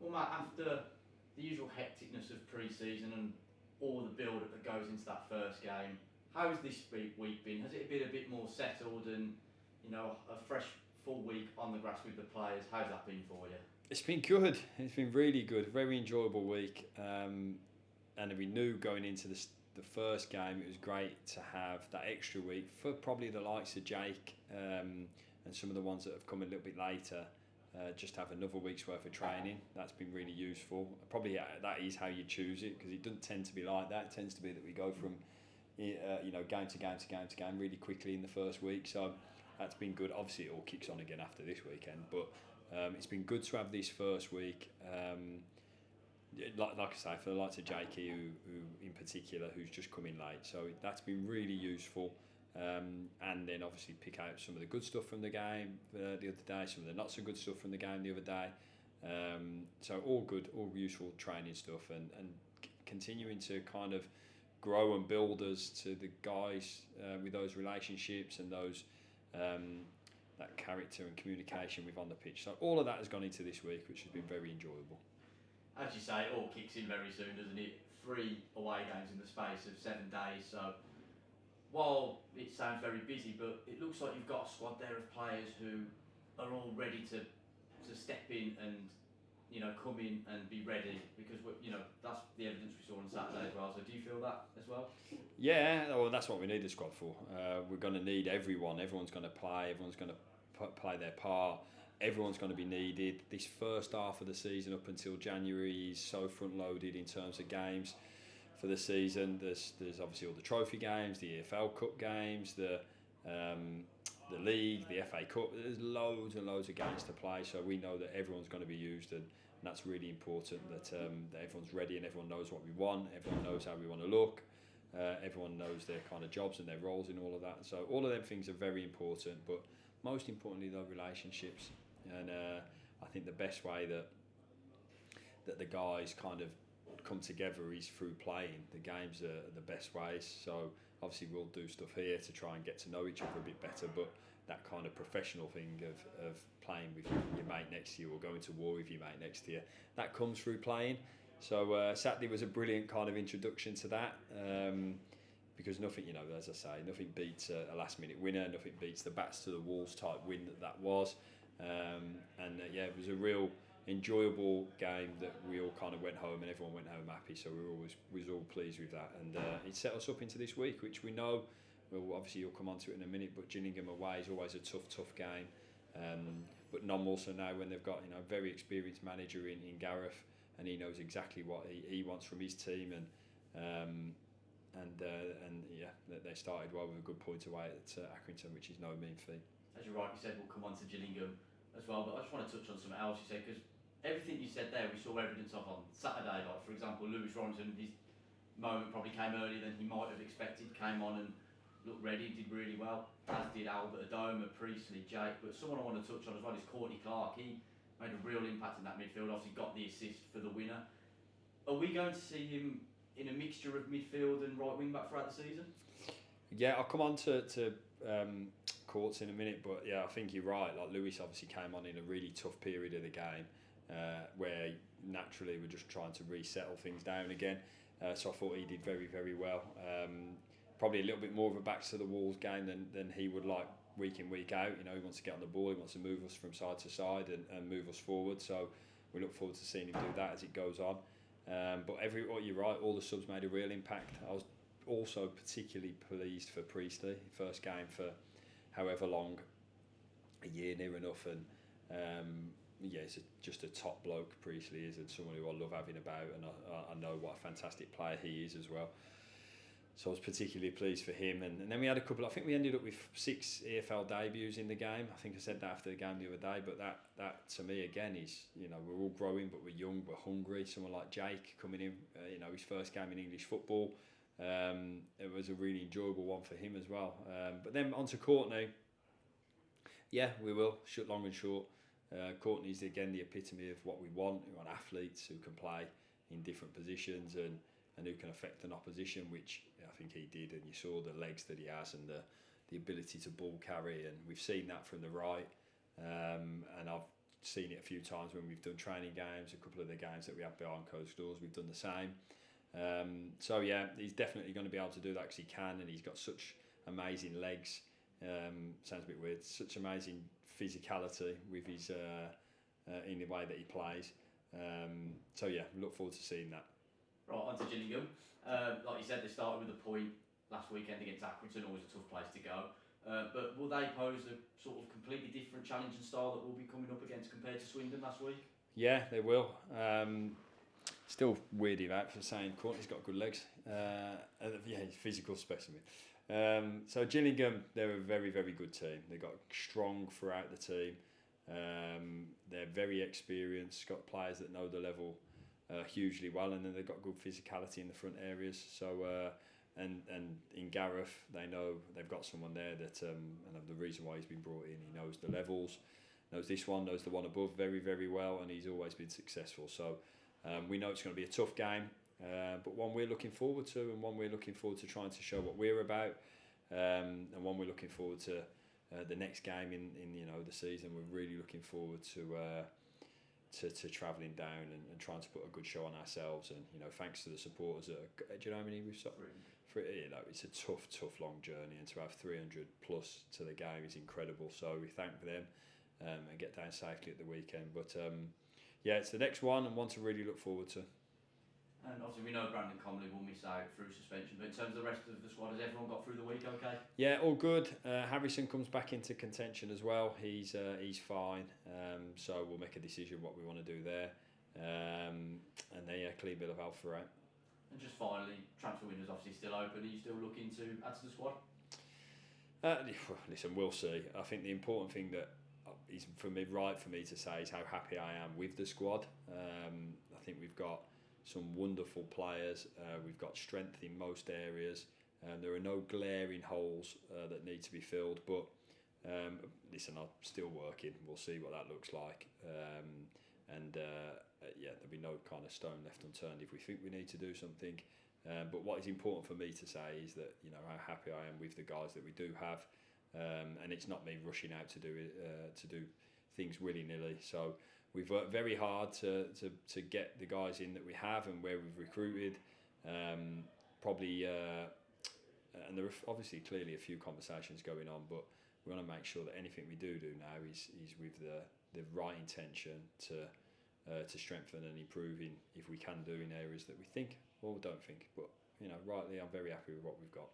Well, Matt, after the usual hecticness of pre-season and all the build-up that goes into that first game, how has this week been? Has it been a bit more settled and, a fresh full week on the grass with the players? How's that been for you? It's been good. It's been really good. Very enjoyable week. And we knew going into the first game, it was great to have that extra week for probably the likes of Jake and some of the ones that have come a little bit later. Just have another week's worth of training. That's been really useful. Probably that is how you choose it, because it doesn't tend to be like that. It tends to be that we go from game to game to game to game really quickly in the first week. So that's been good. Obviously, it all kicks on again after this weekend, but it's been good to have this first week. Like I say, for the likes of Jakey, who in particular, who's just come in late. So that's been really useful. And then obviously pick out some of the good stuff from the game the other day, some of the not so good stuff from the game the other day. So all good, all useful training stuff, and continuing to kind of grow and build us to the guys with those relationships and those that character and communication with on the pitch. So all of that has gone into this week, which has been very enjoyable. As you say, it all kicks in very soon, doesn't it? 3 away games in the space of 7 days. So while it sounds very busy, but it looks like you've got a squad there of players who are all ready to step in and come in and be ready, because that's the evidence we saw on Saturday as well. So do you feel that as well? Yeah, well, that's what we need the squad for. We're going to need everyone. Everyone's going to play. Everyone's going to play their part. Everyone's going to be needed. This first half of the season up until January is so front loaded in terms of games for the season. There's obviously all the trophy games, the EFL Cup games, the league, the FA Cup. There's loads and loads of games to play, so we know that everyone's going to be used, and that's really important, that everyone's ready and everyone knows what we want, everyone knows how we want to look, everyone knows their kind of jobs and their roles in all of that. So all of them things are very important, but most importantly, the relationships. And I think the best way that the guys kind of come together is through playing. The games are the best ways. So obviously we'll do stuff here to try and get to know each other a bit better, but that kind of professional thing of playing with your mate next to you or going to war with your mate next to you, that comes through playing. So Saturday was a brilliant kind of introduction to that, because nothing, as I say, nothing beats a last minute winner, nothing beats the bats to the walls type win that was. It was a real enjoyable game that we all kind of went home and everyone went home happy, so we was all pleased with that, and it set us up into this week, which we know, well, obviously you'll come on to it in a minute, but Gillingham away is always a tough game, but none more so now when they've got a very experienced manager in Gareth, and he knows exactly what he wants from his team, they started well with a good point away at Accrington, which is no mean feat. As you rightly said, we'll come on to Gillingham as well, but I just want to touch on something else you said, because everything you said there we saw evidence of on Saturday. Like, for example, Lewis Robinson, his moment probably came earlier than he might have expected, came on and looked ready, did really well, as did Albert Adoma, Priestley, Jake. But someone I want to touch on as well is Courtney Clark. He made a real impact in that midfield, obviously got the assist for the winner. Are we going to see him in a mixture of midfield and right wing back throughout the season? Yeah, I'll come on to Courts in a minute, but yeah, I think you're right. Like, Lewis obviously came on in a really tough period of the game, where naturally we're just trying to resettle things down again. So I thought he did very, very well. Probably a little bit more of a backs to the walls game than he would like week in, week out. He wants to get on the ball, he wants to move us from side to side and move us forward. So we look forward to seeing him do that as it goes on. But you're right, all the subs made a real impact. I was also particularly pleased for Priestley, first game for however long, a year near enough, and he's just a top bloke, Priestley is, and someone who I love having about, and I know what a fantastic player he is as well. So I was particularly pleased for him, and then we had a couple. I think we ended up with 6 EFL debuts in the game. I think I said that after the game the other day, but that to me again is, we're all growing, but we're young, we're hungry. Someone like Jake coming in, his first game in English football. It was a really enjoyable one for him as well. But then on to Courtney. Yeah, we will, long and short. Courtney's again the epitome of what we want. We want athletes who can play in different positions and who can affect an opposition, which I think he did, and you saw the legs that he has and the ability to ball carry, and we've seen that from the right. And I've seen it a few times when we've done training games. A couple of the games that we have behind closed doors, we've done the same. So yeah, he's definitely going to be able to do that because he can, and he's got such amazing legs. Sounds a bit weird. Such amazing physicality with his in the way that he plays. So yeah, look forward to seeing that. Right, on to Gillingham. Like you said, they started with a point last weekend against Accrington, always a tough place to go. But will they pose a sort of completely different challenge and style that we'll be coming up against compared to Swindon last week? Yeah, they will. Still weird about for saying Courtney's got good legs. Yeah, he's a physical specimen. So Gillingham, they're a very, very good team. They've got strong throughout the team. They're very experienced, got players that know the level hugely well, and then they've got good physicality in the front areas. So and in Gareth, they know they've got someone there that and the reason why he's been brought in, he knows the levels, knows this one, knows the one above very, very well, and he's always been successful. So we know it's going to be a tough game, but one we're looking forward to, and one we're looking forward to trying to show what we're about, and one we're looking forward to the next game in the season. We're really looking forward to travelling down and trying to put a good show on ourselves, and thanks to the supporters. Do you know how many we've stopped? It's a tough long journey, and to have 300 plus to the game is incredible. So we thank them and get down safely at the weekend. But yeah, it's the next one, and one to really look forward to. And obviously we know Brandon Comley will miss out through suspension, but in terms of the rest of the squad, has everyone got through the week okay? Yeah, all good. Harrison comes back into contention as well. He's fine. So we'll make a decision what we want to do there. And then clean bill of health throughout. And just finally, transfer window's obviously still open. Are you still looking to add to the squad? Listen, we'll see. I think the important thing that is for me to say is how happy I am with the squad. I think we've got some wonderful players. We've got strength in most areas. There are no glaring holes that need to be filled. But listen, I'm still working. We'll see what that looks like. There'll be no kind of stone left unturned if we think we need to do something. But what is important for me to say is that how happy I am with the guys that we do have, and it's not me rushing out to do things willy-nilly. So we've worked very hard to get the guys in that we have and where we've recruited. And there are obviously clearly a few conversations going on, but we want to make sure that anything we do now is with the right intention to strengthen and improve if we can do in areas that we think or don't think. But rightly, I'm very happy with what we've got.